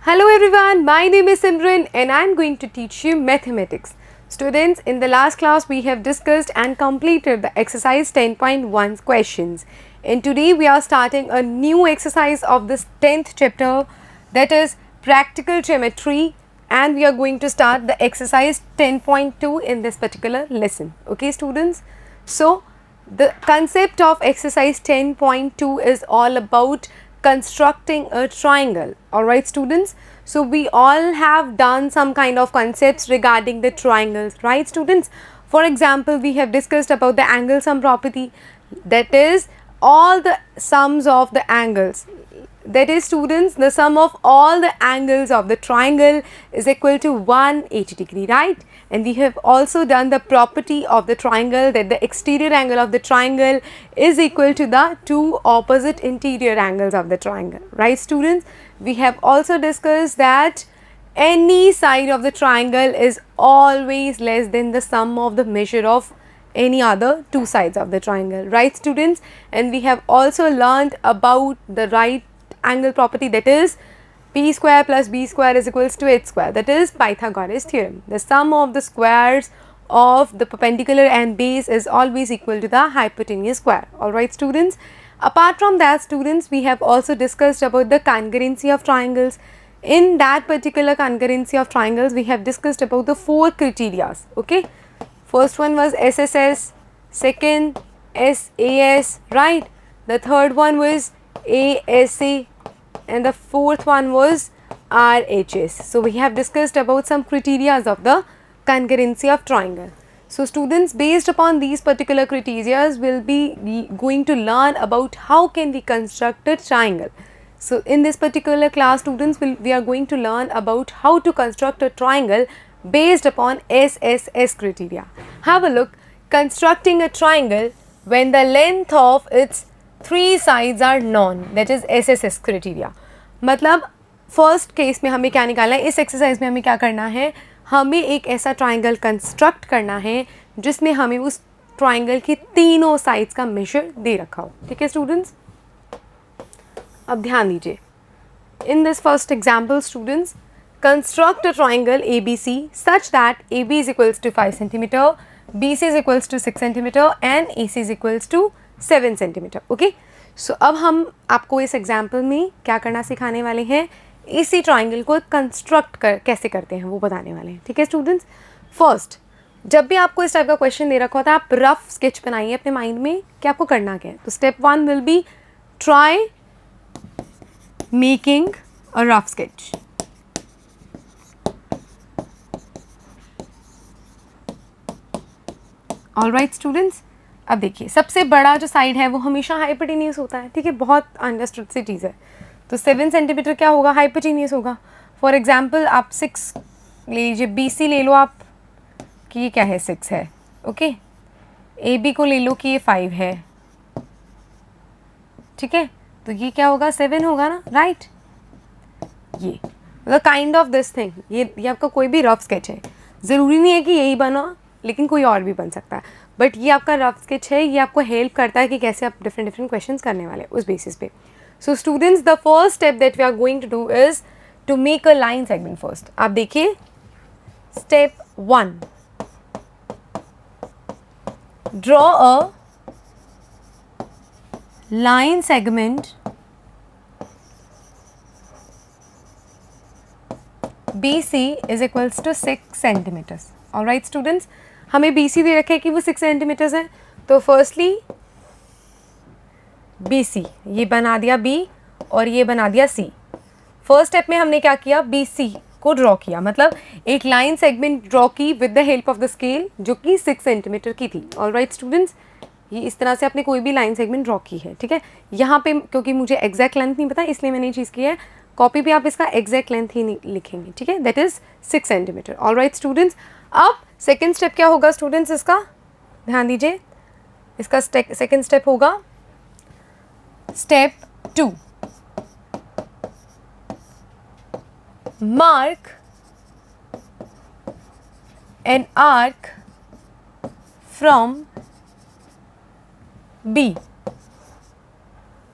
Hello everyone, my name is Simran and I am going to teach you mathematics. Students, in the last class we have discussed and completed the exercise 10.1 questions. And today we are starting a new exercise of this 10th chapter, that is practical geometry, and we are going to start the exercise 10.2 in this particular lesson. Okay students? So the concept of exercise 10.2 is all about constructing a triangle. Alright students, so we all have done some kind of concepts regarding the triangles, right students? For example, we have discussed about the angle sum property, that is all the sums of the angles, that is students, the sum of all the angles of the triangle is equal to 180 degree, right? And we have also done the property of the triangle, that the exterior angle of the triangle is equal to the two opposite interior angles of the triangle, right students? We have also discussed that any side of the triangle is always less than the sum of the measure of any other two sides of the triangle, right students? And we have also learned about the right angle property, that is p square plus b square is equals to h square, that is Pythagoras theorem. The sum of the squares of the perpendicular and base is always equal to the hypotenuse square. Alright students, apart from that students, we have also discussed about the congruency of triangles. In that particular congruency of triangles, we have discussed about the four criteria. Okay, first one was SSS, second SAS, right? The third one was ASA, and the fourth one was RHS. So we have discussed about some criteria of the congruency of triangle. So students, based upon these particular criteria, will be going to learn about how can we construct a triangle. So in this particular class students, we are going to learn about how to construct a triangle based upon SSS criteria. Have a look. Constructing a triangle when the length of its three sides are known, that is SSS criteria. मतलब first case में हमें क्या निकालना है, इस exercise में हमें क्या करना है, हमें एक ऐसा ट्राइंगल कंस्ट्रक्ट करना है जिसमें हमें उस ट्राइंगल की तीनों साइड्स का मेजर दे रखा हो. ठीक है स्टूडेंट्स, अब ध्यान दीजिए. In this first example students, construct a triangle ABC such that AB is equals to 5 cm, BC is equals to 6 cm and AC is equals to 7 cm. Okay, सो अब हम आपको इस एग्जाम्पल में क्या करना सिखाने वाले हैं, इसी ट्राइंगल को कंस्ट्रक्ट कैसे करते हैं वो बताने वाले हैं. ठीक है स्टूडेंट्स, फर्स्ट जब भी आपको इस टाइप का क्वेश्चन दे रखा होता है, आप रफ स्केच बनाइए अपने माइंड में कि आपको करना क्या है. तो step 1 will be try making a rough sketch. Alright students, अब देखिए सबसे बड़ा जो साइड है वो हमेशा हाइपोटेन्यूस होता है. ठीक है, बहुत अंडरस्टूड सी चीज़ है. तो 7 सेंटीमीटर क्या होगा, हाइपोटेन्यूस होगा. फॉर एग्जांपल आप 6 ले लीजिए, BC ले लो आप कि ये क्या है, 6 है. ओके, AB को ले लो कि ये 5 है. ठीक है, तो ये क्या होगा, 7 होगा ना, राइट. ये मतलब काइंड ऑफ दिस थिंग, ये आपका कोई भी रफ स्केच है. ज़रूरी नहीं है कि यही बना, लेकिन कोई और भी बन सकता है. बट ये आपका रफ स्केच है, ये आपको हेल्प करता है कि कैसे आप डिफरेंट क्वेश्चंस करने वाले उस बेसिस पे. So students, the first step that we are going to do is to make a line segment first. आप देखिए step 1, draw a line segment BC is equals to 6 centimetres. Alright students, हमें BC दे रखे कि वो 6 centimetres है. तो firstly BC ये बना दिया B और ये बना दिया C. फर्स्ट स्टेप में हमने क्या किया, BC को ड्रॉ किया, मतलब एक लाइन सेगमेंट ड्रॉ की with the help of the scale जो कि 6 सेंटीमीटर की थी. ऑलराइट स्टूडेंट्स, ये इस तरह से आपने कोई भी लाइन सेगमेंट ड्रॉ की है. ठीक है, यहाँ पे क्योंकि मुझे एग्जैक्ट लेंथ नहीं पता इसलिए मैंने ये चीज़ की है. कॉपी पे आप इसका एग्जैक्ट लेंथ ही लिखेंगे. ठीक है, that is 6 centimetre. Alright students, अब सेकेंड स्टेप क्या होगा स्टूडेंट्स, इसका ध्यान दीजिए. इसका सेकेंड स्टेप होगा step 2, mark an arc from B.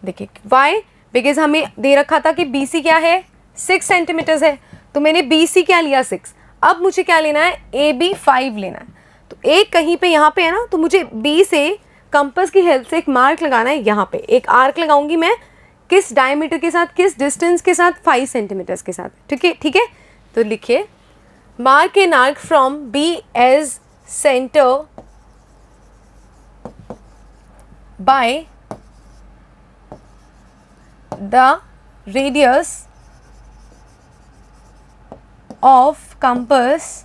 देखिए वाई, बिकॉज हमें दे रखा था कि BC क्या है, 6 सेंटीमीटर्स है, तो मैंने बी सी क्या लिया 6। अब मुझे क्या लेना है, ए बी 5 लेना है। तो एक कहीं पे यहाँ पे है ना, तो मुझे बी से कंपास की हेल्प से एक मार्क लगाना है। यहाँ पे एक आर्क लगाऊंगी मैं, किस डायमीटर के साथ, किस डिस्टेंस के साथ, 5 सेंटीमीटर्स के साथ। ठीक है, ठीक है। तो लिखिए, mark an arc from B as centre by the radius of compass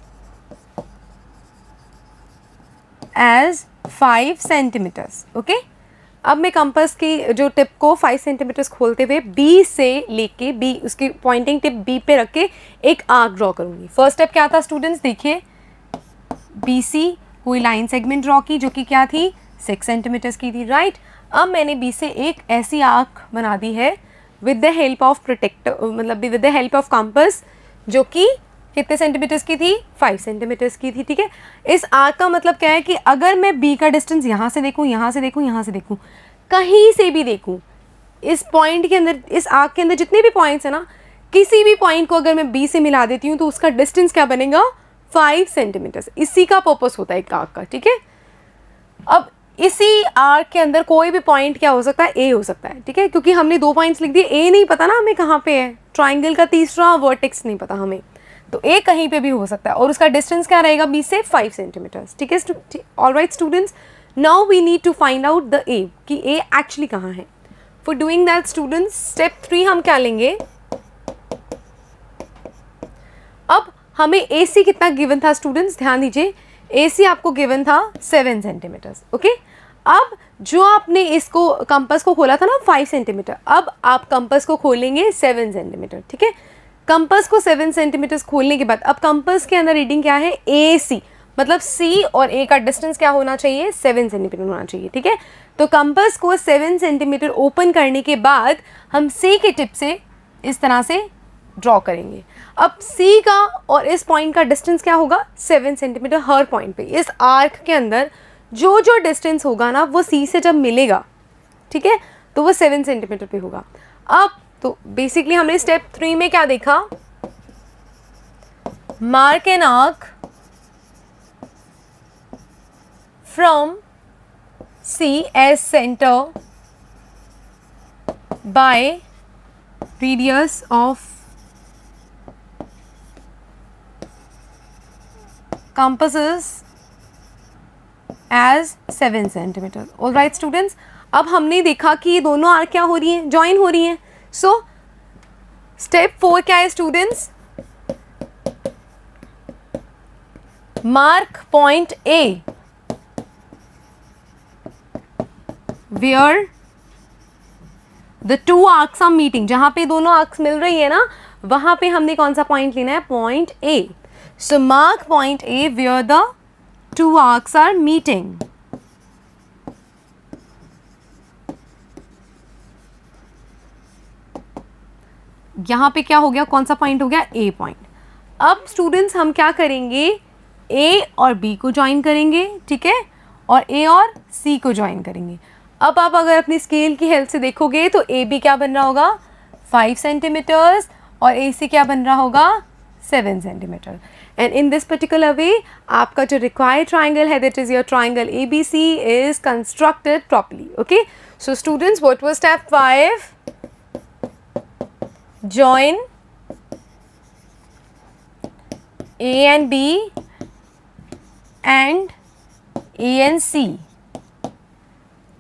as 5 centimetres. Okay, अब मैं कंपास की जो टिप को 5 सेंटीमीटर्स खोलते हुए बी से लेके बी, उसकी पॉइंटिंग टिप बी पे रख के एक आर्क ड्रॉ करूंगी। फर्स्ट स्टेप क्या था स्टूडेंट्स, देखिए, बी सी कोई लाइन सेगमेंट ड्रॉ की जो कि क्या थी, 6 सेंटीमीटर्स की थी, राइट। अब मैंने बी से एक ऐसी आर्क बना दी है with the help of protractor, मतलब with the help of compass, जो कि कितने सेंटीमीटर्स की थी, 5 सेंटीमीटर्स की थी। ठीक है, इस आर्क का मतलब क्या है कि अगर मैं बी का डिस्टेंस यहाँ से देखूँ, यहाँ से देखूँ, यहाँ से देखूँ, कहीं से भी देखूँ, इस पॉइंट के अंदर, इस आर्क के अंदर जितने भी पॉइंट्स है ना, किसी भी पॉइंट को अगर मैं बी से मिला देती हूँ तो उसका डिस्टेंस क्या बनेगा, 5 सेंटीमीटर्स। इसी का पर्पस होता है एक आर्क का। ठीक है, अब इसी आर्क के अंदर कोई भी पॉइंट क्या हो सकता है, ए हो सकता है। ठीक है, क्योंकि हमने 2 पॉइंट्स लिख दिए, ए नहीं पता ना हमें कहाँ पे है, ट्राइंगल का तीसरा वर्टेक्स नहीं पता हमें, तो ए कहीं पे भी हो सकता है और उसका डिस्टेंस क्या रहेगा, बी से 5 सेंटीमीटर्स। ठीक है, alright students, now we need to find out the A, कि ए एक्चुअली कहाँ है। For doing that students, step 3 हम क्या लेंगे, अब हमें ए सी कितना गिवन था स्टूडेंट्स, ध्यान दीजिए, ए सी आपको गिवन था 7 सेंटीमीटर्स। ओके, अब जो आपने इसको कंपास को खोला था ना 5 सेंटीमीटर, अब आप कंपास को खोलेंगे 7 सेंटीमीटर। ठीक है, कंपास को 7 सेंटीमीटर्स खोलने के बाद अब कंपास के अंदर रीडिंग क्या है, ए सी, मतलब सी और ए का डिस्टेंस क्या होना चाहिए, 7 सेंटीमीटर होना चाहिए। ठीक है, तो कंपास को 7 सेंटीमीटर ओपन करने के बाद हम सी के टिप से इस तरह से ड्रॉ करेंगे। अब सी का और इस पॉइंट का डिस्टेंस क्या होगा, 7 सेंटीमीटर हर पॉइंट पे। इस आर्क के अंदर जो जो डिस्टेंस होगा ना वो सी से जब मिलेगा, ठीक है, तो वो 7 सेंटीमीटर पे होगा। अब तो बेसिकली हमने स्टेप 3 में क्या देखा, mark an arc from C as centre by radius of compasses as 7 centimetre. Alright students, अब हमने देखा कि ये दोनों आर्क क्या हो रही हैं, ज्वाइन हो रही हैं। सो स्टेप 4 क्या है students, mark point A where the two arcs are meeting, जहां पे दोनों आर्क्स मिल रही है ना, वहां पे हमने कौन सा पॉइंट लेना है, point A. So mark point A where the two arcs are meeting. यहाँ पे क्या हो गया, कौन सा पॉइंट हो गया, A पॉइंट। अब स्टूडेंट्स हम क्या करेंगे, A और B को ज्वाइन करेंगे, ठीक है, और A और C को ज्वाइन करेंगे। अब आप अगर अपनी स्केल की हेल्प से देखोगे तो AB क्या बन रहा होगा, 5 सेंटीमीटर्स, और AC क्या बन रहा होगा, 7 centimetre. And in this particular way आपका जो रिक्वायर्ड ट्राइंगल है, that is your triangle ABC, is constructed properly. Okay, so students, what was step 5, join A and B and A and C.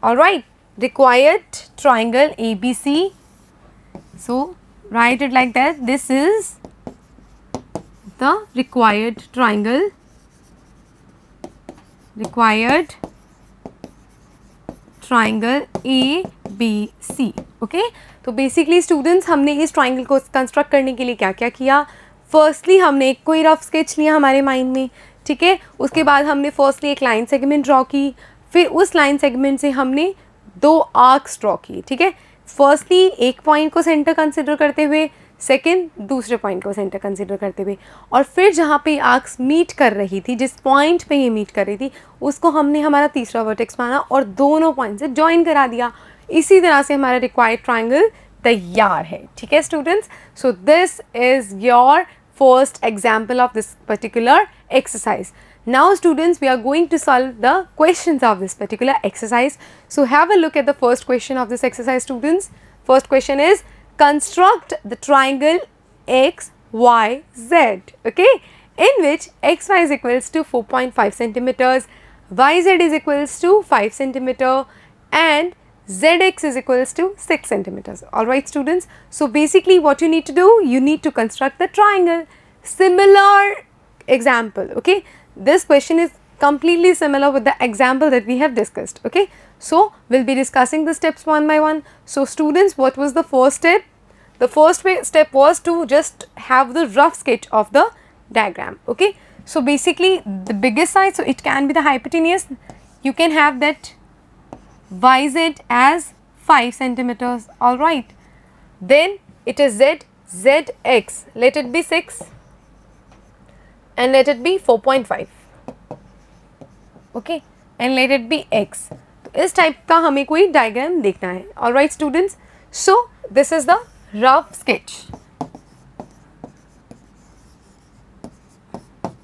All right, required triangle ABC. So write it like that. This is the required triangle, required triangle ABC. Okay, तो basically students हमने इस triangle को construct करने के लिए क्या क्या किया, फर्स्टली हमने एक कोई रफ स्केच लिया हमारे माइंड में, ठीक है, उसके बाद हमने फर्स्टली एक लाइन सेगमेंट ड्रॉ की, फिर उस लाइन सेगमेंट से हमने 2 आर्क्स ड्रॉ किए, ठीक है, फर्स्टली एक पॉइंट को सेंटर कंसिडर करते हुए, सेकेंड दूसरे पॉइंट को सेंटर कंसिडर करते हुए, और फिर जहाँ पे आर्क्स मीट कर रही थी, जिस पॉइंट पे ये मीट कर रही थी, उसको हमने हमारा तीसरा वर्टेक्स माना और दोनों पॉइंट से जॉइन करा दिया। इसी तरह से हमारा रिक्वायर्ड ट्राइंगल तैयार है, ठीक है students. So this is your first example of this particular exercise. Now students, we are going to solve the questions of this particular exercise. So have a look at the first question of this exercise students. First question is, construct the triangle XYZ, okay, in which XY is equals to 4.5 centimeters, YZ is equals to 5 centimeter and ZX is equals to 6 centimeters. Alright students, so basically what you need to do, you need to construct the triangle. Similar example, okay, this question is completely similar with the example that we have discussed, okay. So we'll be discussing the steps one by one. So students, what was the first step? The first step was to just have the rough sketch of the diagram, okay. So basically the biggest side, so it can be the hypotenuse, you can have that YZ as 5 centimeters, alright. Then it is ZX, let it be 6 and let it be 4.5, okay, and let it be X. तो इस type का हमें कोई diagram देखना है, alright students. So this is the rough sketch.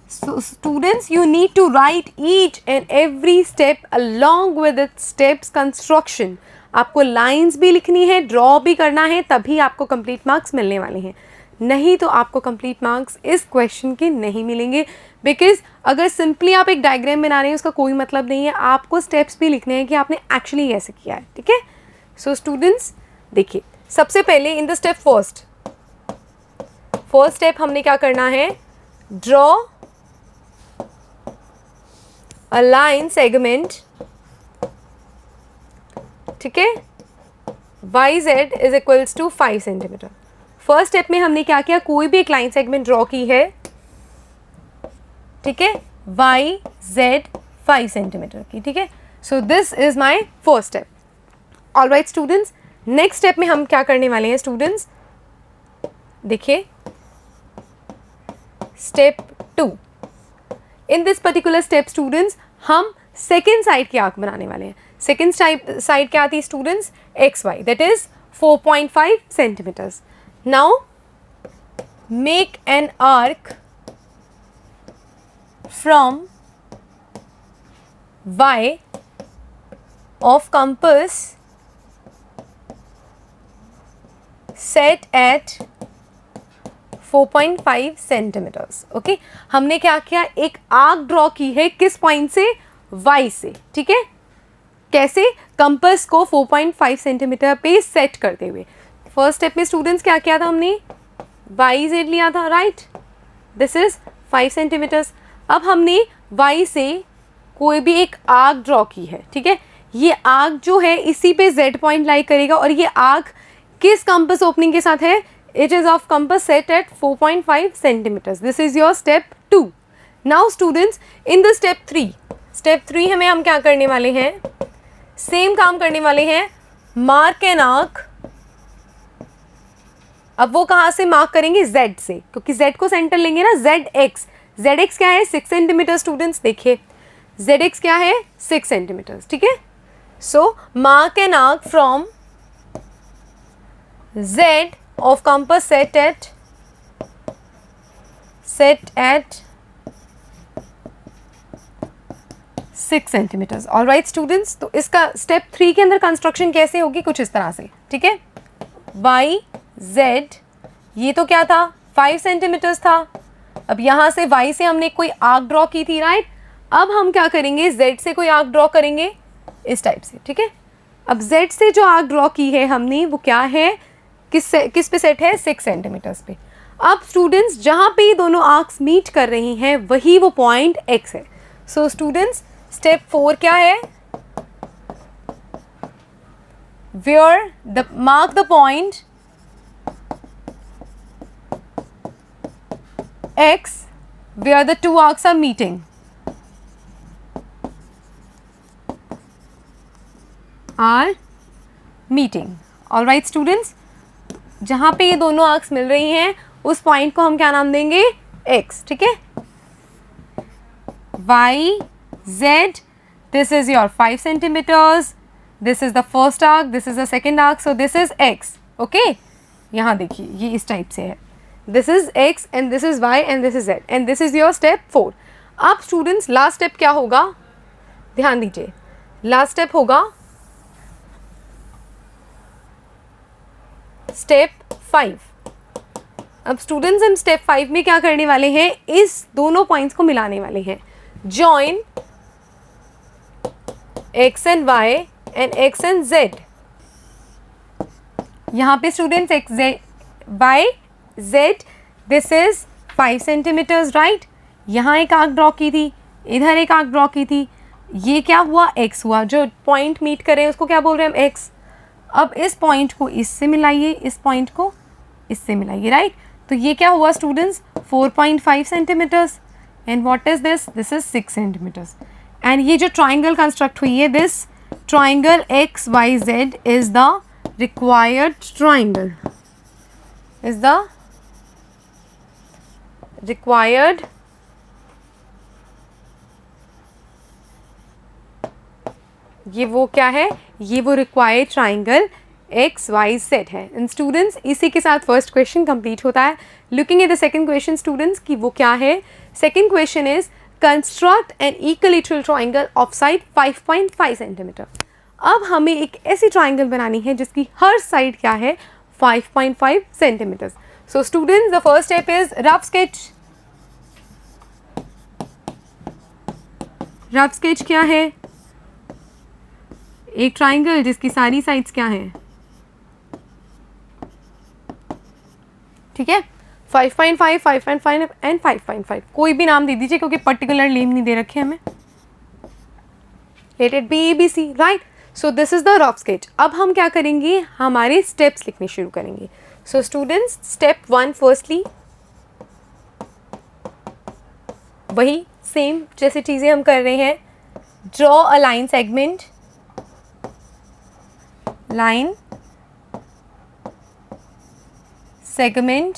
So students, you need to write each and every step along with its steps construction. आपको lines भी लिखनी है, ड्रॉ भी करना है, तभी आपको कंप्लीट मार्क्स मिलने वाले हैं. नहीं तो आपको कंप्लीट मार्क्स इस क्वेश्चन के नहीं मिलेंगे, बिकॉज अगर सिंपली आप एक डायग्राम बना रहे हैं उसका कोई मतलब नहीं है, आपको स्टेप्स भी लिखने हैं कि आपने एक्चुअली ऐसे किया है, ठीक है. सो स्टूडेंट्स देखिए, सबसे पहले इन द स्टेप फर्स्ट स्टेप हमने क्या करना है, ड्रॉ अ लाइन सेगमेंट, ठीक है, YZ is equals to 5 centimetre. First step में हमने क्या किया, कोई भी एक लाइन सेगमेंट ड्रॉ की है, ठीक है, YZ 5 सेंटीमीटर की, ठीक है. So this is my first step. Alright students, next step में हम क्या करने वाले हैं स्टूडेंट्स, देखिए step 2. In this particular step students, हम सेकेंड साइड की आर्क बनाने वाले हैं. सेकेंड साइड क्या आती है students, XY, that is 4.5 centimetres. Now make an arc from Y of compass set at 4.5 centimetres. Okay, हमने क्या किया, एक आर्क ड्रॉ की है, किस पॉइंट से, Y से, ठीक है. कैसे, कंपस को 4.5 सेंटीमीटर पे सेट करते हुए. फर्स्ट स्टेप में स्टूडेंट्स क्या किया था, हमने YZ लिया था, राइट, दिस इज 5 सेंटीमीटर्स. अब हमने Y से कोई भी एक आर्क ड्रॉ की है, ठीक है. ये आर्क जो है इसी पे Z पॉइंट लाई करेगा, और ये आर्क किस कंपस ओपनिंग के साथ है, it is of compass set at 4.5 centimetres. This is your step 2. Now students, in the step 3 हमें हम क्या करने वाले हैं, सेम काम करने वाले हैं, मार्क एन आर्क. अब वो कहाँ से मार्क करेंगे, Z से, क्योंकि Z को सेंटर लेंगे ना. ZX क्या है, 6 सेंटीमीटर. स्टूडेंट्स देखिए, ZX क्या है, 6 सेंटीमीटर, ठीक है. So mark an arc from Z of compass set at 6 centimetres. Alright students, तो इसका स्टेप 3 के अंदर कंस्ट्रक्शन कैसे होगी, कुछ इस तरह से, ठीक है. YZ, ये तो क्या था, 5 सेंटीमीटर्स था. अब यहाँ से Y से हमने कोई आर्क ड्रॉ की थी, राइट. अब हम क्या करेंगे, Z से कोई आर्क ड्रॉ करेंगे इस टाइप से, ठीक है. अब Z से जो आर्क ड्रॉ की है हमने, वो क्या है, किस पे सेट है, 6 सेंटीमीटर्स पे. अब स्टूडेंट्स, जहाँ पे ये दोनों आर्क्स मीट कर रही हैं वही वो पॉइंट X है. सो स्टूडेंट्स, स्टेप 4 क्या है, mark the point X where the two arcs are meeting. All right students, जहाँ पे ये दोनों आर्क्स मिल रही हैं उस पॉइंट को हम क्या नाम देंगे, X, ठीक है. YZ, this is your 5 centimeters. This is the first arc, this is the second arc, so this is X. Okay यहाँ देखिए ये इस टाइप से है, this is x and this is y and this is z and this is your step 4. अब students last step क्या होगा, ध्यान दीजिए, लास्ट स्टेप होगा स्टेप 5. अब स्टूडेंट्स हम स्टेप 5 में क्या करने वाले हैं, इस दोनों पॉइंट्स को मिलाने वाले हैं. Join x and y and x and z. यहाँ पे students x y z this is 5 centimetres right. यहाँ एक आर्क ड्रॉ की थी, इधर एक आर्क ड्रॉ की थी, ये क्या हुआ x हुआ, जो पॉइंट मीट करें उसको क्या बोल रहे हैं हम x. अब इस पॉइंट को इससे मिलाइए, इस पॉइंट को इससे मिलाइए राइट. तो ये क्या हुआ students 4.5 centimetres and what is this, this is 6 centimetres. And ये जो ट्राइंगल कंस्ट्रक्ट हुई है, this triangle X Y Z is the required triangle, is the required ये वो क्या है, ये वो required triangle X Y Z है. एंड स्टूडेंट्स इसी के साथ फर्स्ट क्वेश्चन कंप्लीट होता है. Looking at the second question students कि वो क्या है. Second question is construct N equilateral triangle of side 5.5 centimetre. अब हमें एक ऐसी ट्राइंगल बनानी है जिसकी हर साइड क्या है 5.5 centimetres. So students the first step is rough sketch. Rough sketch क्या है, एक ट्राइंगल जिसकी सारी साइड्स क्या हैं, ठीक है 5.5, 5.5 एंड 5.5. कोई भी नाम दे दीजिए क्योंकि पर्टिकुलर नेम नहीं दे रखे हमें. Let it be ABC right. So this is the rough sketch. अब हम क्या करेंगे, हमारे स्टेप्स लिखने शुरू करेंगे. सो स्टूडेंट्स स्टेप 1 फर्स्टली वही सेम जैसे चीज़ें हम कर रहे हैं. Draw a line segment, line segment,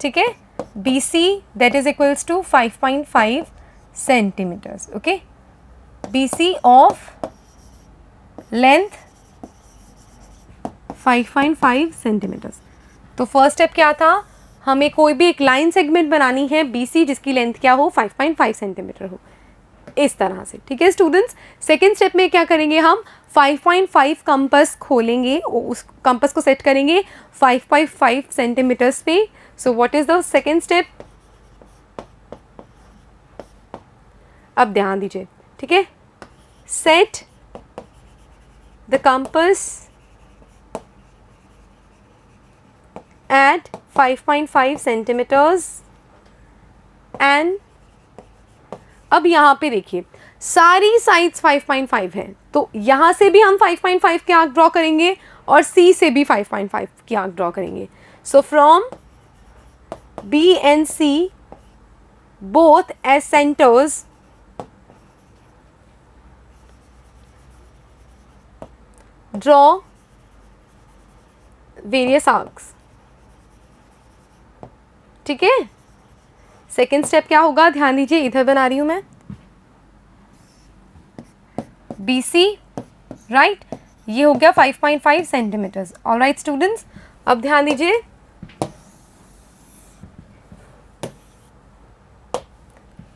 ठीक है, BC that is equals to 5.5 centimeters. okay, BC of length 5.5 centimeters. तो फर्स्ट स्टेप क्या था, हमें कोई भी एक लाइन सेगमेंट बनानी है BC जिसकी लेंथ क्या हो 5.5 सेंटीमीटर हो, इस तरह से. ठीक है स्टूडेंट्स. सेकेंड स्टेप में क्या करेंगे, हम 5.5 कंपस खोलेंगे, उस कंपस को सेट करेंगे 5.5 सेंटीमीटर्स पे. So what is the second step, अब ध्यान दीजिए, ठीक है. Set the compass at 5.5 centimetres and अब यहाँ पे देखिए सारी साइड्स 5.5 हैं, तो यहाँ से भी हम 5.5 के आर्क ड्रॉ करेंगे और C से भी 5.5 के आर्क ड्रॉ करेंगे. So from B and C both as centers draw various arcs. ठीक है. सेकेंड स्टेप क्या होगा, ध्यान दीजिए, इधर बना रही हूं मैं BC राइट. ये हो गया 5.5 सेंटीमीटर्स. ऑलराइट स्टूडेंट्स, अब ध्यान दीजिए,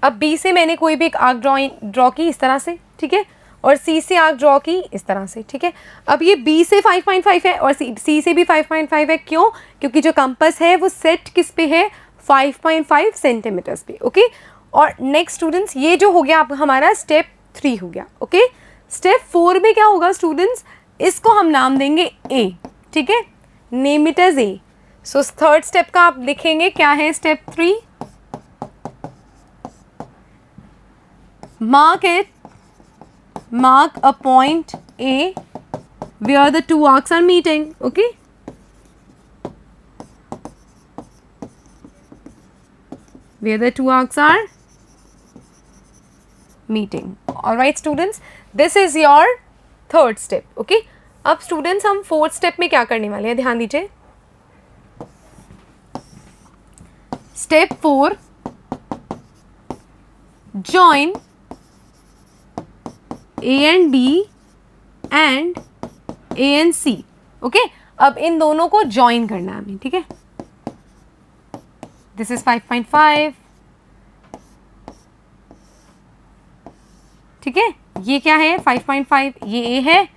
अब B से मैंने कोई भी एक आर्क ड्रॉ की इस तरह से, ठीक है, और C से आर्क ड्रॉ की इस तरह से, ठीक है. अब ये B से 5.5 है और C से भी 5.5 है. क्यों, क्योंकि जो कंपस है वो सेट किस पे है 5.5 सेंटीमीटर्स पे. ओके. और नेक्स्ट स्टूडेंट्स ये जो हो गया अब हमारा स्टेप 3 हो गया. ओके. स्टेप 4 में क्या होगा स्टूडेंट्स, इसको हम नाम देंगे A. ठीक है, name it as A. So third step का आप लिखेंगे क्या है, step 3, mark a point A where the two arcs are meeting. Okay. Where the two arcs are meeting. All right students, this is your third step. Okay. अब students हम fourth step में क्या करने वाले हैं, ध्यान दीजिए. Step 4, join A and B and A and C. Okay, अब इन दोनों को ज्वाइन करना है हमें, ठीक है। दिस इज 5.5, ठीक है, ये क्या है 5.5, ये ए है,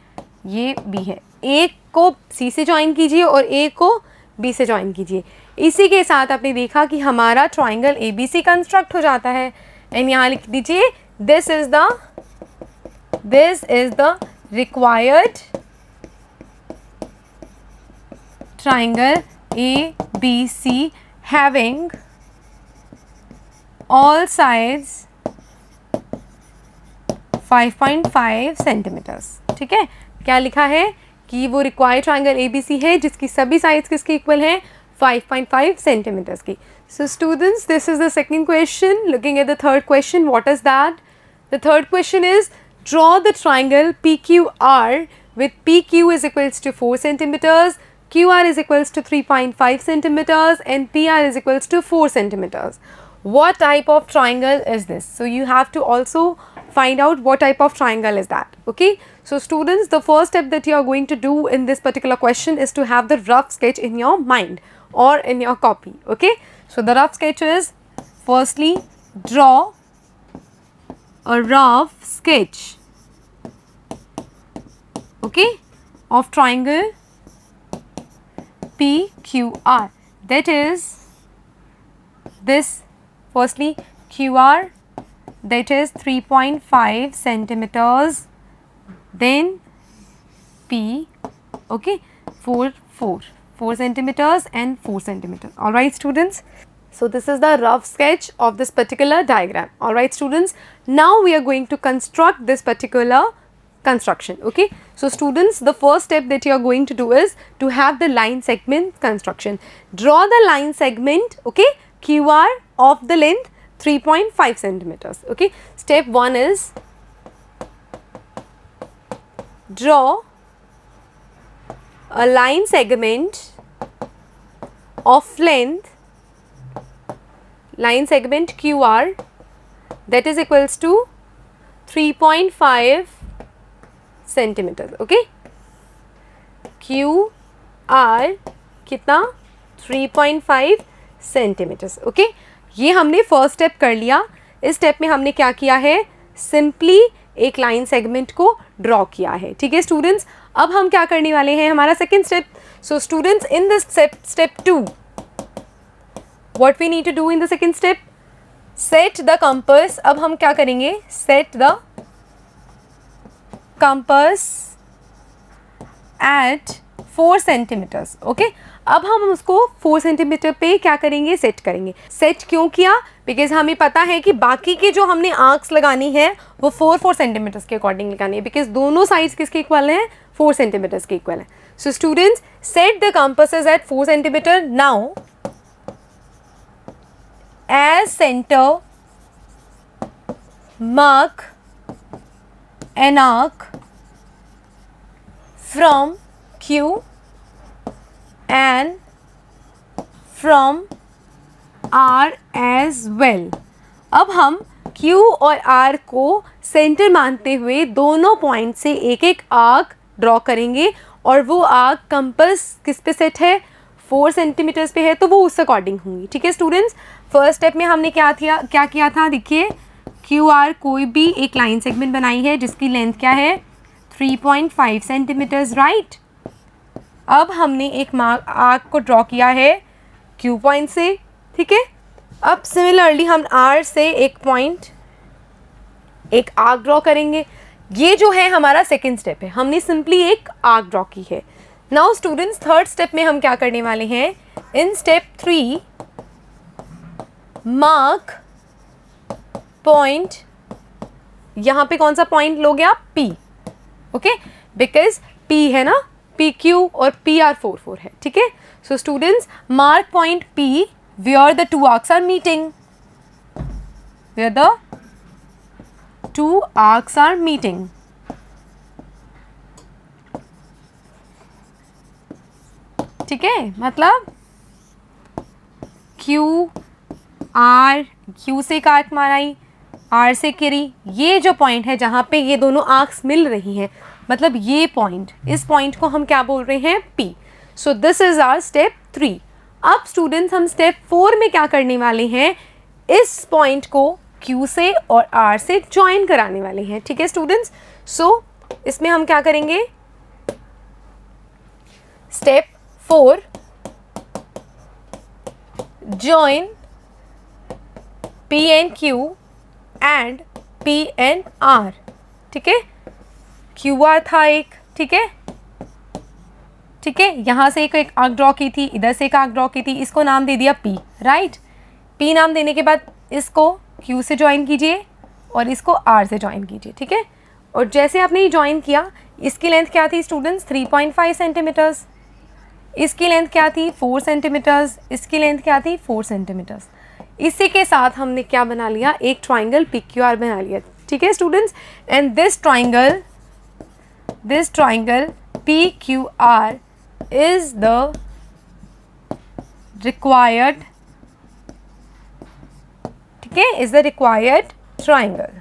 ये बी है। ए को सी से ज्वाइन कीजिए और ए को बी से ज्वाइन कीजिए। इसी के साथ आपने देखा कि हमारा triangle A B C construct हो जाता है। एंड यहाँ लिख दीजिए this is the required triangle ABC having all sides 5.5 centimetres, ठीक है। क्या लिखा है कि वो रिक्वायर्ड ट्राइंगल ABC है जिसकी सभी साइड्स किसके इक्वल हैं 5.5 सेंटीमीटर्स की। So students, this is the second question. Looking at the third question, what is that? The third question is draw the triangle PQR with PQ is equals to 4 centimeters, QR is equals to 3.5 centimeters and PR is equals to 4 centimeters. What type of triangle is this? So you have to also find out what type of triangle is that. Okay, so students, the first step that you are going to do in this particular question is to have the rough sketch in your mind or in your copy. Okay, so the rough sketch is, firstly draw a rough sketch, okay, of triangle PQR. That is this, firstly QR, that is 3.5 centimeters, then P, okay, 4 centimeters and 4 centimeters. All right students, so this is the rough sketch of this particular diagram. All right students, now we are going to construct this particular construction. Okay, so students, the first step that you are going to do is to have the line segment construction. Draw the line segment, okay, QR of the length 3.5 centimeters. Okay, step 1 is draw a line segment of length, line segment QR, that is equals to 3.5 centimetre. Okay, QR कितना 3.5 centimetres. Okay, ये हमने first step कर लिया. इस step में हमने क्या किया है, सिंपली एक लाइन सेगमेंट को ड्रॉ किया है. ठीक है स्टूडेंट्स, अब हम क्या करने वाले हैं, हमारा second step. So students, in this step 2 what we need to do in the second step, set the compass. अब हम क्या करेंगे, set the compass at 4 centimetres. Okay, अब हम उसको 4 सेंटीमीटर पे क्या करेंगे, सेट करेंगे. सेट क्यों किया, बिकॉज हमें पता है कि बाकी के जो हमने आर्क्स लगानी है वो 4 सेंटीमीटर्स के अकॉर्डिंग लगानी है, बिकॉज दोनों साइड्स किसके इक्वल हैं, 4 सेंटीमीटर्स के इक्वल हैं. So students, set the compasses at 4 centimetre. Now as centre mark an arc from Q and from R as well. अब हम Q और R को सेंटर मानते हुए दोनों पॉइंट से एक एक आर्क ड्रॉ करेंगे, और वो आर्क कंपास किस पे सेट है, 4 सेंटीमीटर्स पे है, तो वो उस अकॉर्डिंग होंगी. ठीक है स्टूडेंट्स, फर्स्ट स्टेप में हमने क्या किया था, देखिए QR कोई भी एक लाइन सेगमेंट बनाई है जिसकी लेंथ क्या है, 3.5 सेंटीमीटर्स, राइट. अब हमने एक आर्क को ड्रॉ किया है Q पॉइंट से. ठीक है, अब सिमिलरली हम R से एक पॉइंट, एक आर्क ड्रॉ करेंगे. ये जो है हमारा सेकेंड स्टेप है, हमने सिंपली एक आर्क ड्रॉ की है. नाउ स्टूडेंट्स, थर्ड स्टेप में हम क्या करने वाले हैं, इन स्टेप 3 मार्क पॉइंट, यहाँ पे कौन सा पॉइंट लोगे आप, P. ओके, बिकॉज P है ना, PQ और PR 4 है. ठीक है, so students, mark point P where the two arcs are meeting, where the two arcs are meeting. ठीक है, मतलब Q से एक आर्क माराई, R से करी, ये जो पॉइंट है जहाँ पे ये दोनों आर्क्स मिल रही हैं, मतलब ये पॉइंट, इस पॉइंट को हम क्या बोल रहे हैं, P. So this is our step 3. अब स्टूडेंट्स हम स्टेप 4 में क्या करने वाले हैं, इस पॉइंट को Q से और R से ज्वाइन कराने वाले हैं. ठीक है स्टूडेंट्स, सो इसमें हम क्या करेंगे, step 4, join P and Q and P and R. ठीक है, QR था एक, ठीक है, ठीक है, यहाँ से एक आर्क ड्रॉ की थी, इधर से एक आर्क ड्रॉ की थी, इसको नाम दे दिया P, राइट. P नाम देने के बाद इसको Q से ज्वाइन कीजिए और इसको R से ज्वाइन कीजिए. ठीक है, और जैसे आपने ये ज्वाइन किया, इसकी लेंथ क्या थी स्टूडेंट्स, 3.5 सेंटीमीटर्स. इसकी लेंथ क्या थी, 4 सेंटीमीटर्स. इसकी लेंथ क्या थी, 4 सेंटीमीटर्स. इसी के साथ हमने क्या बना लिया, एक ट्राइंगल PQR बना लिया. ठीक है students, and this triangle PQR is the required, ठीक है, is the required triangle.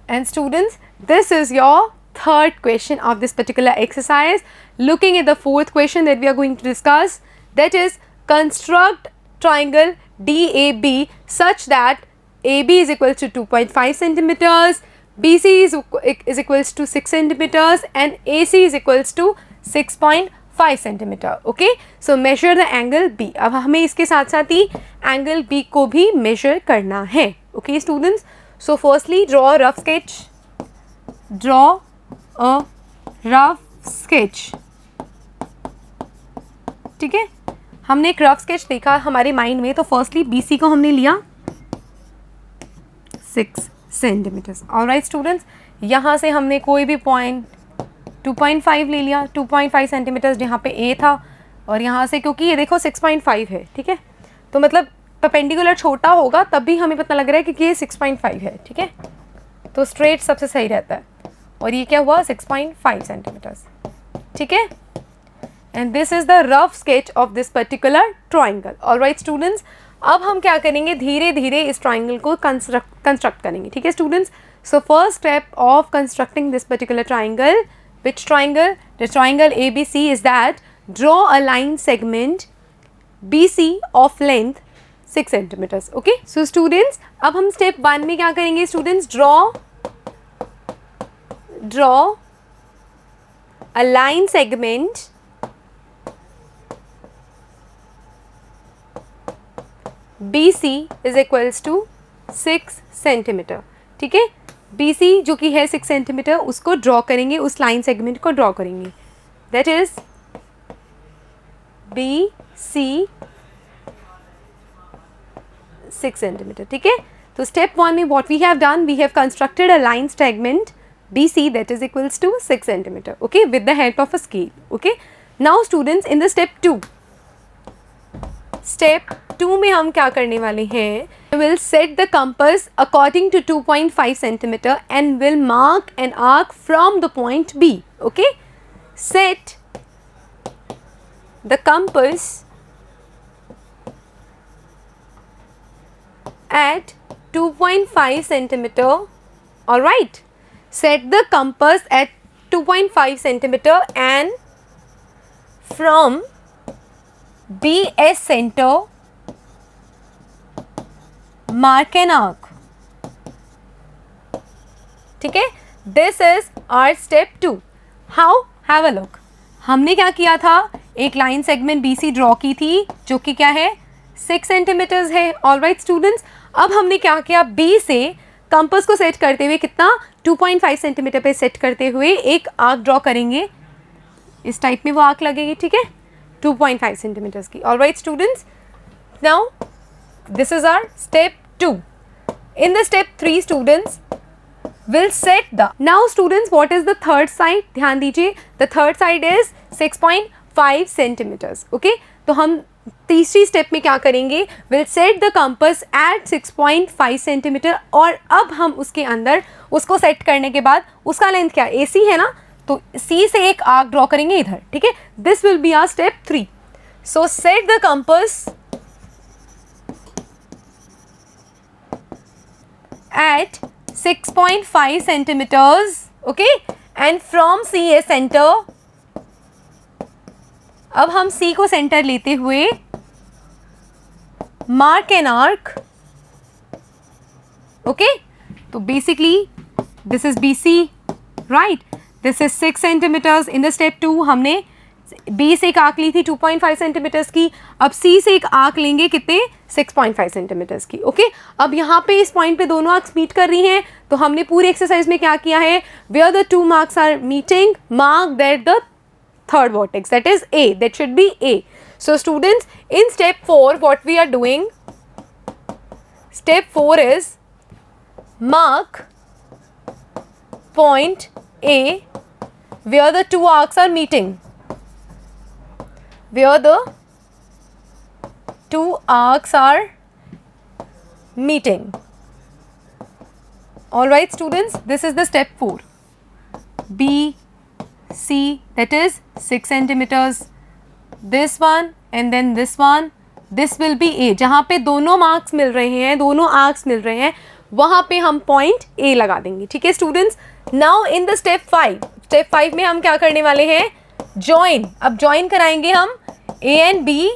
And students, this is your third question of this particular exercise. Looking at the fourth question that we are going to discuss, that is construct triangle DAB such that AB is equal to 2.5 centimeters, BC is equals to 6 centimeters and AC is equals to 6.5 centimeter. Okay, so measure the angle B. अब हमें इसके साथ साथ ही angle B को भी measure करना है. Okay students, so firstly draw a rough sketch. Draw a rough sketch. ठीक है, हमने एक रफ स्केच देखा हमारे माइंड में, तो फर्स्टली BC को हमने लिया 6 सेंटीमीटर्स. ऑलराइट स्टूडेंट्स, यहाँ से हमने कोई भी पॉइंट 2.5 ले लिया, 2.5 सेंटीमीटर्स जहाँ पे A था, और यहाँ से क्योंकि ये देखो 6.5 है, ठीक है, तो मतलब परपेंडिकुलर छोटा होगा तब भी हमें पता लग रहा है कि ये 6.5 है. ठीक है, तो स्ट्रेट सबसे सही रहता है, और ये क्या हुआ 6.5 सेंटीमीटर्स. ठीक है, and this is the rough sketch of this particular triangle. Alright students, अब हम क्या करेंगे, धीरे धीरे इस ट्राइंगल को कंस्ट्रक्ट करेंगे. ठीक है students, so first step of constructing this particular triangle, which triangle, the triangle ABC, is that draw a line segment BC of length 6 centimeters. Okay, so students, अब हम step 1 में क्या करेंगे students, draw a line segment BC is equals to 6 centimeter. ठीक है, BC जो कि है 6 सेंटीमीटर, उसको ड्रॉ करेंगे, उस लाइन सेगमेंट को ड्रॉ करेंगे, दैट इज BC 6 सेंटीमीटर. ठीक है, तो स्टेप 1 में what we have done, we have constructed a line segment BC that is equals to 6 centimeter. Okay, with the help of a scale. Okay, now students, in the step 2, step 2 में हम क्या करने वाले हैं, will set the compass according to 2.5 centimeter and will mark an arc from the point B. Okay, set the compass at 2.5 centimeter. All right, set the compass at 2.5 centimeter and from BS center mark an arc. ठीक है, this is our step 2. How? Have a look. हमने क्या किया था, एक line segment BC draw की थी जो कि क्या है 6 सेंटीमीटर्स है. ऑलराइट स्टूडेंट्स, अब हमने क्या किया, B से कंपास को सेट करते हुए कितना 2.5 सेंटीमीटर पे सेट करते हुए एक आर्क ड्रॉ करेंगे, इस टाइप में वो आर्क लगेगी. ठीक है, 2.5 सेंटीमीटर्स की. Alright students, now this is our step 2. In the step 3 students will set the, now students what is the third side, ध्यान दीजिए, the third side is 6.5 centimeters. Okay, तो हम तीसरी स्टेप में क्या करेंगे, will set the compass at 6.5 centimeter, और अब हम उसके अंदर उसको सेट करने के बाद उसका लेंथ क्या AC है ना, तो C से एक आर्क ड्रॉ करेंगे इधर. ठीक है, this will be our step 3. So set the compass at 6.5 centimeters. Okay, and from C a center. अब हम C को सेंटर लेते हुए mark an arc. Okay, तो basically this is BC, right? This is 6 centimeters. In the step 2 हमने B से एक arc ली थी 2.5 सेंटीमीटर्स की, अब C से एक आर्क लेंगे कितने 6.5 सेंटीमीटर्स की. ओके, अब यहाँ पे इस पॉइंट पे दोनों आर्क्स मीट कर रही हैं, तो हमने पूरी एक्सरसाइज में क्या किया है, where the two marks are meeting mark that the third vertex, that is A, that should be A. So students, in step 4 what we are doing, step 4 is mark point A where the two arcs are meeting, where the two arcs are meeting. All right students, this is the step 4. B C, that is 6 centimeters, this one and then this one, this will be A. जहाँ पे दोनों marks मिल रहे हैं, दोनों arcs मिल रहे हैं, वहाँ पे हम पॉइंट A लगा देंगे. ठीक है students. Now in the step 5, step 5 में हम क्या करने वाले हैं, जॉइन. अब जॉइन कराएंगे हम A and B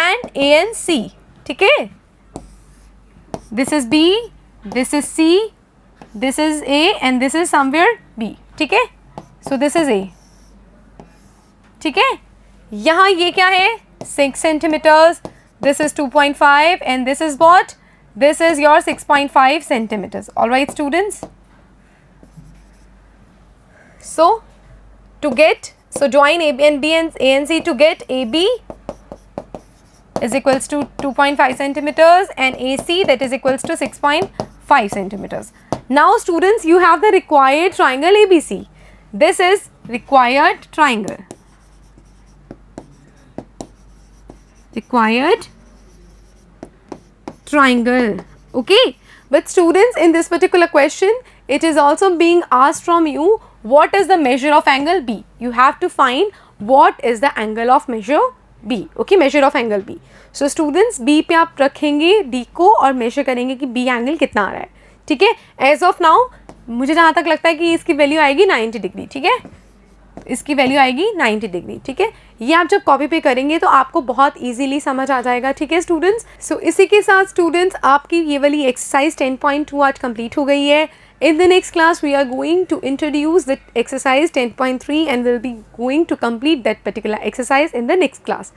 and A and C. ठीक है, this is B, this is C, this is A and this is somewhere B. ठीक है, so this is A. ठीक है, यहाँ ये क्या है 6 centimeters, this is 2.5 and this is what, this is your 6.5 centimeters. All right students, so to get, so join A and B and A and C to get AB is equals to 2.5 centimeters and AC, that is equals to 6.5 centimeters. Now students, you have the required triangle ABC. This is required triangle. Required triangle. Okay, but students, in this particular question it is also being asked from you, what is the measure of angle B? You have to find what is the angle of measure B. Okay, measure of angle B. So students, B पे आप रखेंगे D को और measure करेंगे कि B angle कितना आ रहा है. ठीक है, as of now मुझे जहाँ तक लगता है कि इसकी वैल्यू आएगी 90 डिग्री. ठीक है, इसकी वैल्यू आएगी 90 डिग्री. ठीक है, ये आप जब कॉपी पे करेंगे तो आपको बहुत इजीली समझ आ जाएगा. ठीक है स्टूडेंट्स, सो इसी के साथ स्टूडेंट्स आपकी ये वाली एक्सरसाइज 10.2 आज कंप्लीट हो गई है. In the next class we are going to introduce the exercise 10.3 and we'll be going to complete that particular exercise in the next class.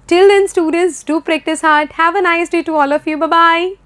Till then students, do practice hard. Have a nice day to all of you. Bye bye.